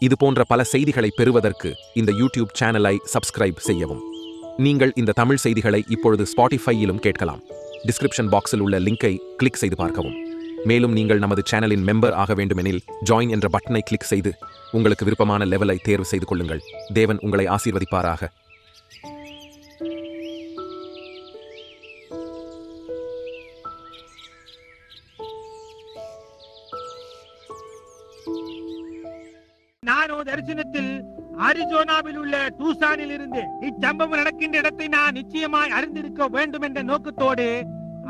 இது போன்ற பல செய்திகளை பெறுவதற்கு இந்த யூடியூப் சேனலை சப்ஸ்கிரைப் செய்யவும். நீங்கள் இந்த தமிழ் செய்திகளை இப்பொழுது ஸ்பாட்டிஃபையிலும் கேட்கலாம். டிஸ்கிரிப்ஷன் பாக்ஸில் உள்ள லிங்கை கிளிக் செய்து பார்க்கவும். மேலும் நீங்கள் நமது சேனலின் மெம்பர் ஆக வேண்டுமெனில் ஜாயின் என்ற பட்டனை கிளிக் செய்து உங்களுக்கு விருப்பமான லெவலை தேர்வு செய்து கொள்ளுங்கள். தேவன் உங்களை ஆசீர்வதிப்பாராக. நானோ தரிசனத்தில் அரிசோனாவில் உள்ள டூசானில் இருந்து இச்சம்பவம் நடக்கின்ற இடத்தை நான் நிச்சயமாய் அறிந்திருக்க வேண்டும் என்ற நோக்கத்தோடு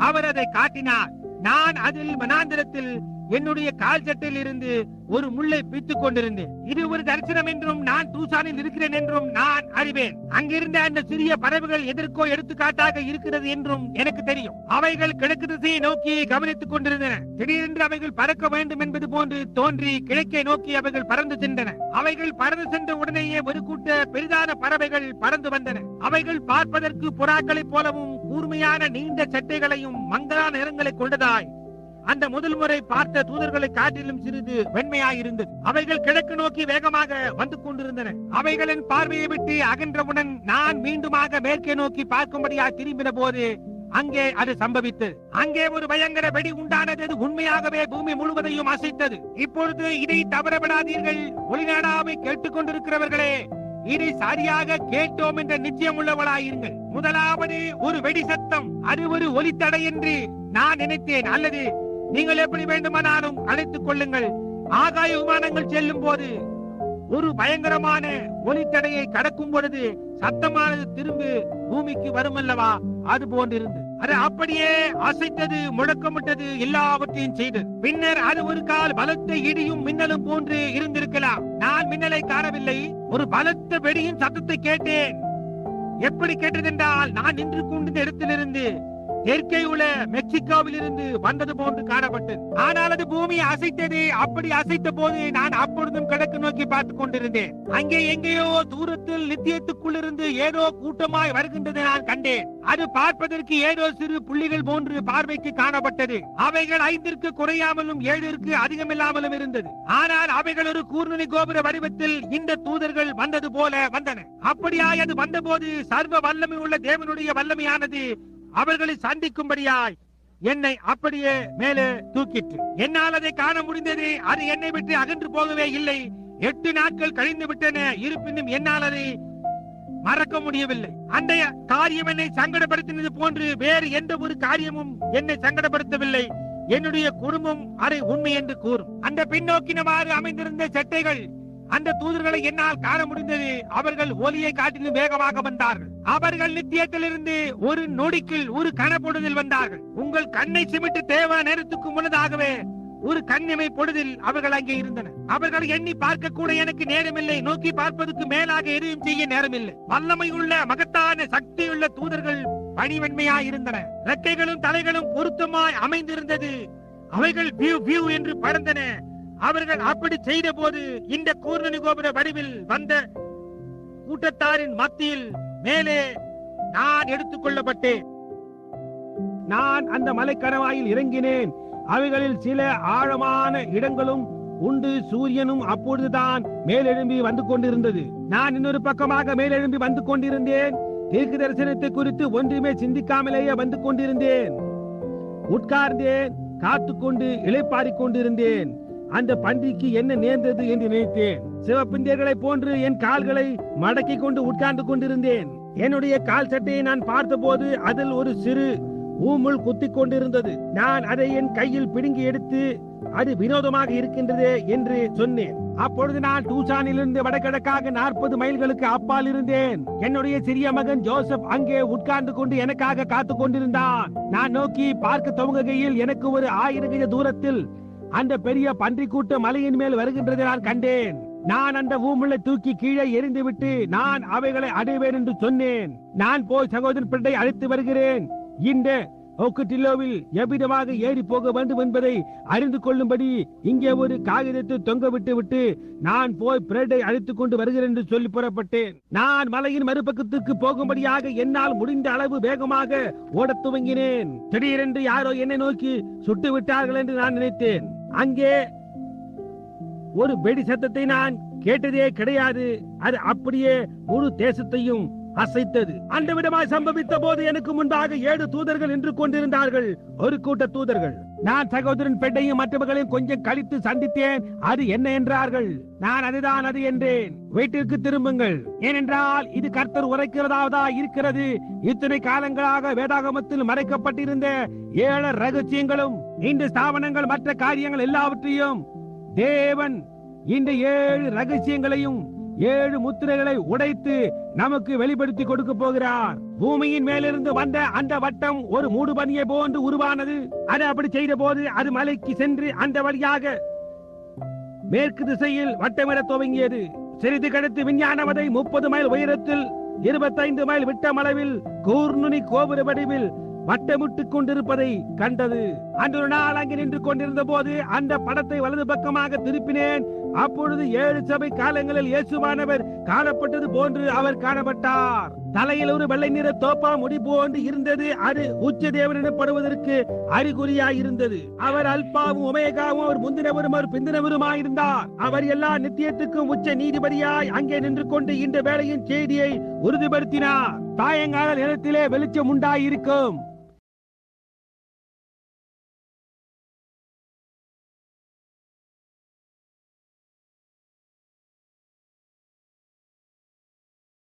அவர் அதை காட்டினார். நான் அதில் வனாந்திரத்தில் என்னுடைய கால் சட்டையில் இருந்து ஒரு முள்ளை பித்துக் கொண்டிருந்தேன். இது ஒரு தரிசனம் என்றும் நான் டூசானில் இருக்கிறேன் என்றும் நான் அறிவேன். அங்கிருந்த அந்த சிறிய பறவைகள் எதற்கோ எடுத்துக்காட்டாக இருக்கிறது என்றும் எனக்கு தெரியும். அவைகள் கிழக்கு திசையை நோக்கி கவனித்துக் கொண்டிருந்தன. திடீரென்று அவைகள் பறக்க வேண்டும் என்பது போன்று தோன்றி கிழக்கை நோக்கி அவைகள் பறந்து சென்றன. அவைகள் பறந்து சென்ற உடனேயே ஒரு கூட்ட பெரிதான பறவைகள் பறந்து வந்தன. அவைகள் பார்ப்பதற்கு புறாக்களைப் போலவும் கூர்மையான நீண்ட சட்டைகளையும் மங்கலான நிறங்களை கொண்டதாய் அந்த முதல் முறை பார்த்த தூதர்களை காட்டிலும் சிறிது வெண்மையாயிருந்தது. அவைகள் கிழக்கு நோக்கி வேகமாக வந்து கொண்டிருந்தன. அவைகளின் பார்வையை விட்டு அகன்றவுடன் நான் மீண்டுமாக மேற்கே நோக்கி பார்க்கும்படியாக திரும்பின போது அங்கே அது சம்பவித்தது. அங்கே ஒரு பயங்கர வெடி உண்டானது. அது உண்மையாகவே பூமி முழுவதையும் அசைத்தது. இப்பொழுது இதை தவறவிடாதீர்கள். ஒளிநாடாவை கேட்டுக் கொண்டிருக்கிறவர்களே, இதை சரியாக கேட்டோம் என்ற நிச்சயம் உள்ளவளாயிருங்கள். முதலாவது ஒரு வெடி சத்தம். அது ஒரு ஒலித்தடை என்று நான் நினைத்தேன். அல்லது நீங்கள் எப்படி வேண்டுமானாலும் அழைத்துக் கொள்ளுங்கள். ஆகாய விமானங்கள் செல்லும் போது ஒரு பயங்கரமான ஒலித்தடையை கடக்கும் பொழுது சத்தமானது திரும்பி பூமிக்கு வரும் அல்லவா, அது போன்றிருந்து அது அப்படியே அசைத்தது, முழக்கமிட்டது, எல்லாவற்றையும் செய்தது. பின்னர் அது ஒரு கால் பலத்த இடியும் மின்னலும் போன்று இருந்திருக்கலாம். நான் மின்னலை காணவில்லை. ஒரு பலத்த வெடியின் சத்தத்தை கேட்டேன். எப்படி கேட்டதென்றால், நான் நின்று கொண்டிருந்த இடத்திலிருந்து தெற்கே உள்ள மெக்சிகோவில் இருந்து வந்தது போன்று காணப்பட்டது. ஆனால் அது பூமியை அசைத்தது. அப்படி அசைத்த போது நான் அப்பொழுதும் கிழக்கு நோக்கி பார்த்துக் கொண்டிருந்தேன். அங்கே எங்கேயோ தூரத்தில் நித்தியத்துக்குள் இருந்து ஏதோ கூட்டமாய் வருகின்றதை நான் கண்டேன். அது பார்ப்பதற்கு ஏதோ சிறு புள்ளிகள் போன்று பார்வைக்கு காணப்பட்டது. அவைகள் 5ற்கு குறையாமலும் 7ற்கு அதிகமில்லாமலும் இருந்தது. ஆனால் அவைகள் ஒரு கூர்நுனி கோபுர வடிவத்தில் இந்த தூதர்கள் வந்தது போல வந்தன. அப்படியாய் அது வந்தபோது சர்வ வல்லமை உள்ள தேவனுடைய வல்லமையானது அவர்களை சந்திக்கும்படியாய் என்னை அப்படியே மேலே தூக்கிற்று. என்னால் அதை காண முடிந்தது. அது என்னை விட்டு அகன்று போகவே இல்லை. 8 நாட்கள் கழிந்து விட்டன. இருப்பினும் என்னால் அதை மறக்க முடியவில்லை. அந்த காரியம் என்னை சங்கடப்படுத்தினது போன்று வேறு எந்த ஒரு காரியமும் என்னை சங்கடப்படுத்தவில்லை. என்னுடைய குடும்பம் அதை உண்மை என்று கூறும். அந்த பின்னோக்கினவாறு அமைந்திருந்த சட்டைகள் அந்த தூதர்களை என்னால் காண முடிந்தது. அவர்கள் ஒலியை காட்டிலும் வேகமாக வந்தார்கள். அவர்கள் நித்தியத்திலிருந்து ஒரு நொடிக்குள் ஒரு கனப்பொழுதில் வந்தார்கள். உங்கள் கண்ணை சிமிட்டு தேவ நேரத்துக்கு முன்னதாகவே ஒரு கண்ணிமை பொழுதில் அவர்கள் அங்கே இருந்தனர். அவர்கள் எண்ணி பார்க்க கூட எனக்கு நேரமில்லை. நோக்கி பார்ப்பதற்கு மேலாக எதையும் செய்ய நேரமில்லை. வல்லமையுள்ள மகத்தான சக்தியுள்ள தூதர்கள் பணிவன்மையாய் இருந்தன. ரெக்கைகளும் தலைகளும் பொருத்தமாய் அமைந்திருந்தது. அவைகள் வியூ வியூ என்று பறந்தன. அவர்கள் அப்படி செய்த போது இந்த கூர்நுனி கோபுர வடிவில் வந்த கூட்டத்தாரின் மத்தியில் மேலே நான் எடுத்துக் கொள்ளப்பட்டேன். நான் அந்த மலைக்கணவாயில் இறங்கினேன். அவைகளில் சில ஆழமான இடங்களும் உண்டு. சூரியனும் அப்பொழுதுதான் மேலெழும்பி வந்து கொண்டிருந்தது. நான் இன்னொரு பக்கமாக மேலெழும்பி வந்து கொண்டிருந்தேன். தீர்க்க தரிசனத்தை குறித்து ஒன்றுமே சிந்திக்காமலேயே வந்து கொண்டிருந்தேன். உட்கார்ந்தேன், காத்துக்கொண்டு இளைப்பாறிக் கொண்டிருந்தேன். அந்த பன்றிக்கு என்ன நேர்ந்தது என்று நினைத்தேன். சிவப்பிந்தியர்களை போன்று என் கால்களை மடக்கி கொண்டு உட்கார்ந்து கொண்டிருந்தேன். என்னுடைய கால் சட்டையை நான் பார்த்தபோது அதில் ஒரு சிறு ஊமுள் குத்திக் கொண்டிருந்தது. நான் அதை என் கையில் பிடுங்கி எடுத்து, அது வினோதமாக இருக்கின்றது என்று சொன்னேன். அப்பொழுது நான் டூசானிலிருந்து வடகிழக்காக 40 மைல்களுக்கு அப்பால் இருந்தேன். என்னுடைய சிறிய மகன் ஜோசப் அங்கே உட்கார்ந்து கொண்டு எனக்காக காத்துக் கொண்டிருந்தான். நான் நோக்கி பார்க்க துவங்குகையில் எனக்கு ஒரு 1000 கஜ தூரத்தில் அந்த பெரிய பன்றி கூட்ட மலையின் மேல் வருகின்றதை நான் கண்டேன். நான் அந்த ஊமுள்ளை தூக்கி கீழே எறிந்துவிட்டு நான் அவைகளை அடைவேன் என்று சொன்னேன். நான் போய் சகோதரன் பிள்ளை அழைத்து வருகிறேன். இந்த ஓக்குட்டில்லோவில் எவ்விதமாக ஏறி போக வேண்டும் என்பதை அறிந்து கொள்ளும்படி இங்கே ஒரு காகிதத்தை தொங்க விட்டு நான் போய் பிரெட்டை அழைத்துக் கொண்டு வருகிறேன் என்று சொல்லி புறப்பட்டேன். நான் மலையின் மறுபக்கத்துக்கு போகும்படியாக என்னால் முடிந்த அளவு வேகமாக ஓடத் துவங்கினேன். திடீரென்று யாரோ என்னை நோக்கி சுட்டு விட்டார்கள் என்று நான் நினைத்தேன். அங்கே ஒரு வெடி சத்தத்தை நான் கேட்டதே கிடையாது. அது அப்படியே முழு தேசத்தையும் அசைத்தது. அந்த விதமாய் சம்பவித்த போது எனக்கு முன்பாக 7 தூதர்கள் நின்று கொண்டிருந்தார்கள். ஒரு கூட்ட தூதர்கள். நான் சகோதரன் பெட்டையும் மற்றவர்களையும் கொஞ்சம் கழித்து சந்தித்தேன். அது என்ன என்றார்கள். நான் அதுதான் அது என்றேன். வீட்டிற்கு திரும்புங்கள், ஏனென்றால் இது கர்த்தர் உரைக்கிறதாவதா இருக்கிறது. இத்தனை காலங்களாக வேதாகமத்தில் மறைக்கப்பட்டிருந்த 7 ரகசியங்களும் இந்த ஸ்தாபனங்கள் மற்ற காரியங்கள் எல்லாவற்றையும் தேவன் இந்த 7 ரகசியங்களையும் 7 முத்திரைகளை உடைத்து நமக்கு வெளிப்படுத்தி கொடுக்க போகிறார். பூமியின் மேலிருந்து வந்த அந்த வட்டம் ஒரு மூடுபனியை போன்று உருவானது. அது அப்படி செய்த போது அது மலைக்கு சென்று அந்த வழியாக மேற்கு திசையில் வட்டமிட துவங்கியது. சிறிது கடத்து விஞ்ஞானவதை 30 மைல் உயரத்தில் 25 மைல் விட்டமளவில் கூர்நுனி கோபுர வடிவில் வட்டமிட்டுக் கொண்டிருப்பதை கண்டது. அன்று ஒரு நாள் அங்கு நின்று கொண்டிருந்த போது அந்த படத்தை வலது பக்கமாக திருப்பினேன். அப்பொழுது 7 சபை காலங்களில் இயேசுவானவர் காணப்பட்டது போன்று அவர் காணப்பட்டார். தலையில் ஒரு வெள்ளை நிற தோப்பா முடி போன்று இருந்தது. அது உச்ச தேவன் எனப்படுவதற்கு அறிகுறியாய் இருந்தது. அவர் அல்பாவும் ஒமேகாவும், அவர் முந்தினவரும் அவர் பிந்தினவருமாயிருந்தார். அவர் எல்லா நித்தியத்துக்கும் உச்ச நீதிபதியாய் அங்கே நின்று கொண்டு இந்த வேளையின் செய்தியை உறுதிப்படுத்தினார். சாயங்கால நேரத்திலே வெளிச்சம் உண்டாயிருக்கும்.